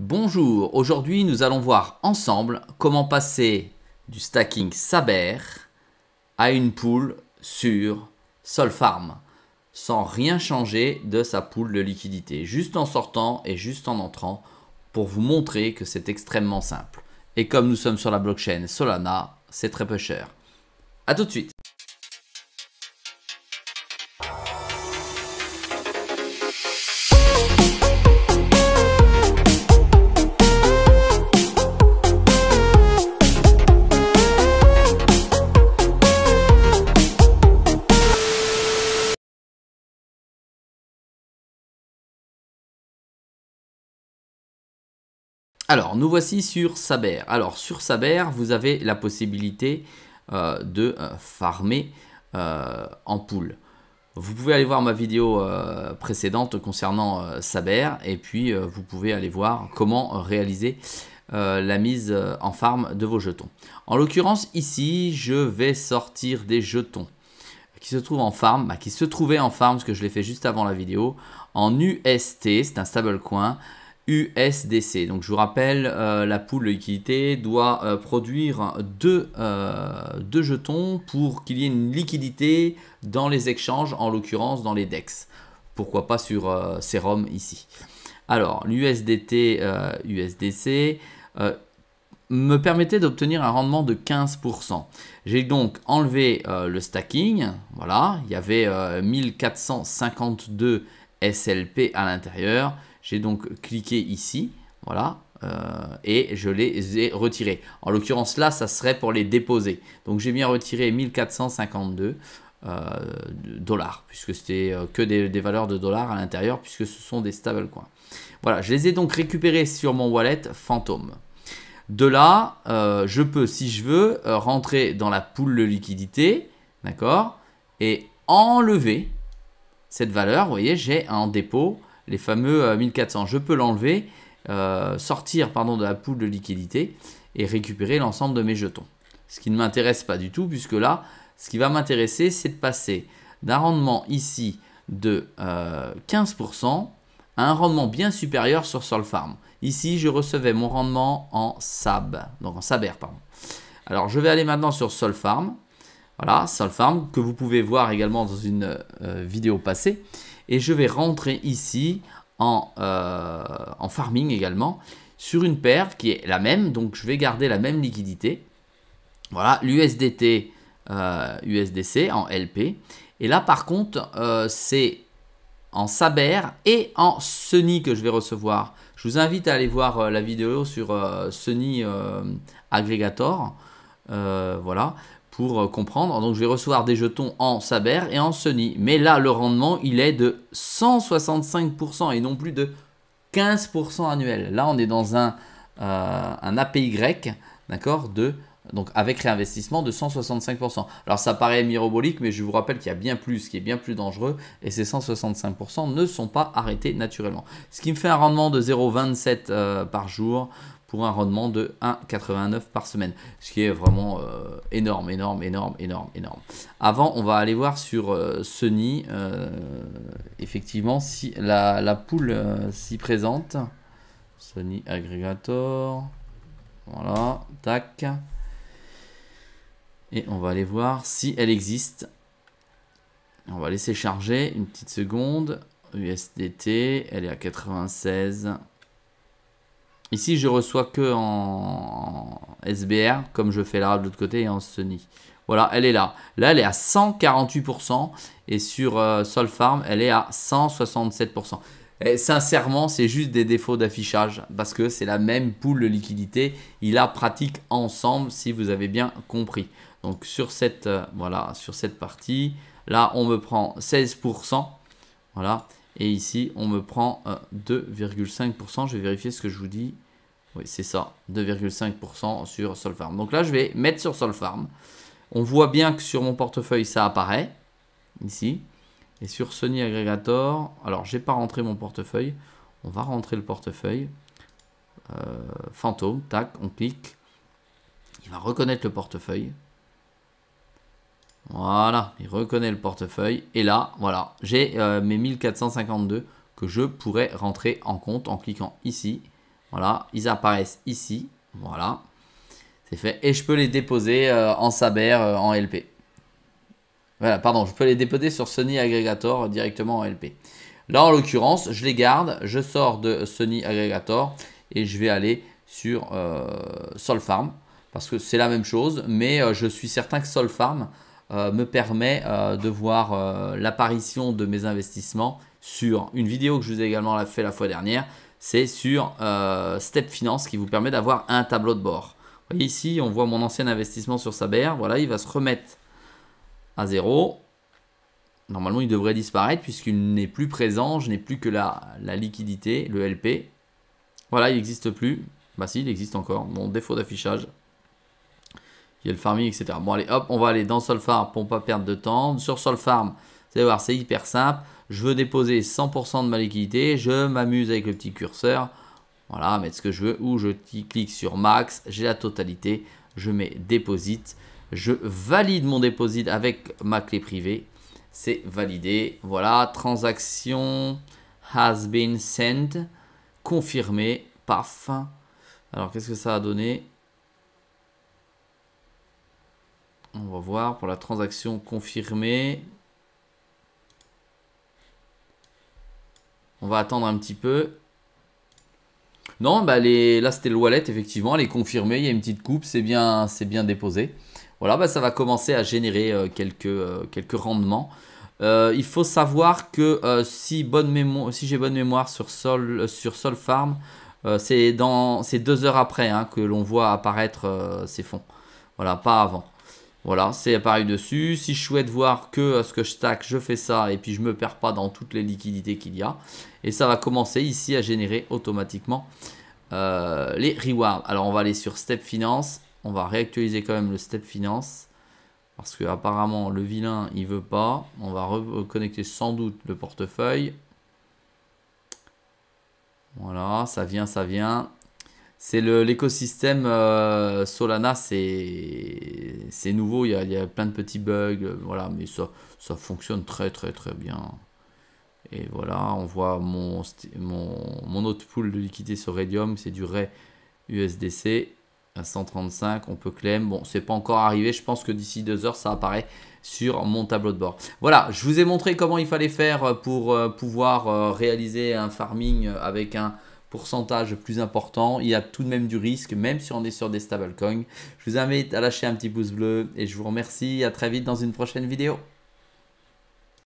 Bonjour, aujourd'hui nous allons voir ensemble comment passer du stacking Saber à une pool sur Solfarm sans rien changer de sa pool de liquidité, juste en sortant et juste en entrant pour vous montrer que c'est extrêmement simple. Et comme nous sommes sur la blockchain Solana, c'est très peu cher. A tout de suite. Alors, nous voici sur Saber. Alors, sur Saber, vous avez la possibilité de farmer en pool. Vous pouvez aller voir ma vidéo précédente concernant Saber et puis vous pouvez aller voir comment réaliser la mise en farm de vos jetons. En l'occurrence, ici, je vais sortir des jetons qui se trouvent en farm, qui se trouvaient en farm, parce que je l'ai fait juste avant la vidéo, en UST, c'est un stablecoin, USDC. Donc je vous rappelle, la pool de liquidité doit produire deux jetons pour qu'il y ait une liquidité dans les exchanges, en l'occurrence dans les DEX. Pourquoi pas sur Serum ici. Alors l'USDT, USDC me permettait d'obtenir un rendement de 15%. J'ai donc enlevé le stacking. Voilà, il y avait 1452 SLP à l'intérieur. J'ai donc cliqué ici, voilà, et je les ai retirés. En l'occurrence, là, ça serait pour les déposer. Donc, j'ai bien retiré 1452 dollars, puisque c'était que des valeurs de dollars à l'intérieur, puisque ce sont des stablecoins. Voilà, je les ai donc récupérés sur mon wallet Phantom. De là, je peux, si je veux, rentrer dans la pool de liquidité, d'accord, et enlever cette valeur. Vous voyez, j'ai en dépôt les fameux 1400. Je peux l'enlever, sortir de la pool de liquidité et récupérer l'ensemble de mes jetons. Ce qui ne m'intéresse pas du tout, puisque là, ce qui va m'intéresser, c'est de passer d'un rendement ici de 15% à un rendement bien supérieur sur Solfarm. Ici, je recevais mon rendement en SAB, donc en Saber, pardon. Alors, je vais aller maintenant sur Solfarm. Voilà, Solfarm, que vous pouvez voir également dans une vidéo passée. Et je vais rentrer ici en farming également sur une paire qui est la même. Donc, je vais garder la même liquidité. Voilà, l'USDT, USDC en LP. Et là, par contre, c'est en Saber et en Sunny que je vais recevoir. Je vous invite à aller voir la vidéo sur Sunny Aggregator. Voilà, pour comprendre. Donc, je vais recevoir des jetons en Saber et en Sunny. Mais là, le rendement, il est de 165% et non plus de 15% annuel. Là, on est dans un APY, d'accord, donc avec réinvestissement de 165%. Alors, ça paraît mirabolique, mais je vous rappelle qu'il y a bien plus, qui est bien plus dangereux, et ces 165% ne sont pas arrêtés naturellement. Ce qui me fait un rendement de 0,27 par jour, pour un rendement de 1,89 par semaine. Ce qui est vraiment énorme. Avant, on va aller voir sur Sunny, effectivement, si la pool s'y présente. Sunny Aggregator. Voilà, tac. Et on va aller voir si elle existe. On va laisser charger une petite seconde. USDT, elle est à 96. Ici, je reçois que en SBR, comme je fais là de l'autre côté, et en Sunny. Voilà, elle est là. Là, elle est à 148%. Et sur Solfarm, elle est à 167%. Et sincèrement, c'est juste des défauts d'affichage. Parce que c'est la même pool de liquidité. Il la pratique ensemble, si vous avez bien compris. Donc, sur cette, voilà, sur cette partie, là, on me prend 16%. Voilà. Et ici, on me prend 2,5%. Je vais vérifier ce que je vous dis. Oui, c'est ça, 2,5% sur Solfarm. Donc là, je vais mettre sur Solfarm. On voit bien que sur mon portefeuille, ça apparaît. Ici. Et sur Sunny Aggregator, alors, je n'ai pas rentré mon portefeuille. On va rentrer le portefeuille. Phantom, tac, on clique. Il va reconnaître le portefeuille. Voilà, il reconnaît le portefeuille. Et là, voilà, j'ai mes 1452 que je pourrais rentrer en compte en cliquant ici. Voilà, ils apparaissent ici. Voilà, c'est fait. Et je peux les déposer en Saber, en LP. Voilà, pardon, je peux les déposer sur Sunny Aggregator directement en LP. Là, en l'occurrence, je les garde, je sors de Sunny Aggregator et je vais aller sur Solfarm parce que c'est la même chose, mais je suis certain que Solfarm me permet de voir l'apparition de mes investissements sur une vidéo que je vous ai également fait la fois dernière. C'est sur Step Finance qui vous permet d'avoir un tableau de bord. Vous voyez ici, on voit mon ancien investissement sur Saber. Voilà, il va se remettre à 0. Normalement, il devrait disparaître puisqu'il n'est plus présent. Je n'ai plus que la liquidité, le LP. Voilà, il n'existe plus. Bah si, il existe encore. Bon, défaut d'affichage. Il y a le farming, etc. Bon, allez, hop, on va aller dans Solfarm pour ne pas perdre de temps. Sur Solfarm, vous allez voir, c'est hyper simple. Je veux déposer 100% de ma liquidité. Je m'amuse avec le petit curseur. Voilà, mettre ce que je veux. Ou je clique sur Max. J'ai la totalité. Je mets Deposit. Je valide mon Deposit avec ma clé privée. C'est validé. Voilà, transaction has been sent. Confirmé. Paf. Alors, qu'est-ce que ça a donné? On va voir pour la transaction confirmée. On va attendre un petit peu. Non, bah là c'était le wallet, effectivement, elle est confirmée, il y a une petite coupe, c'est bien déposé. Voilà, bah ça va commencer à générer quelques rendements. Il faut savoir que si j'ai bonne mémoire sur Solfarm, c'est 2 heures après hein, que l'on voit apparaître ces fonds. Voilà, pas avant. Voilà, c'est apparu dessus. Si je souhaite voir que ce que je stack, je fais ça et puis je ne me perds pas dans toutes les liquidités qu'il y a. Et ça va commencer ici à générer automatiquement les rewards. Alors on va aller sur Step Finance. On va réactualiser quand même le Step Finance. Parce que apparemment le vilain il veut pas. On va reconnecter sans doute le portefeuille. Voilà, ça vient, ça vient. C'est l'écosystème Solana, c'est nouveau, il y a plein de petits bugs, voilà, mais ça fonctionne très très très bien. Et voilà, on voit mon autre pool de liquidité sur Raydium, c'est du Ray USDC à 135, on peut claim. Bon, c'est pas encore arrivé, je pense que d'ici 2 heures, ça apparaît sur mon tableau de bord. Voilà, je vous ai montré comment il fallait faire pour pouvoir réaliser un farming avec un pourcentage plus important. Il y a tout de même du risque, même si on est sur des stablecoins. Je vous invite à lâcher un petit pouce bleu et je vous remercie. À très vite dans une prochaine vidéo.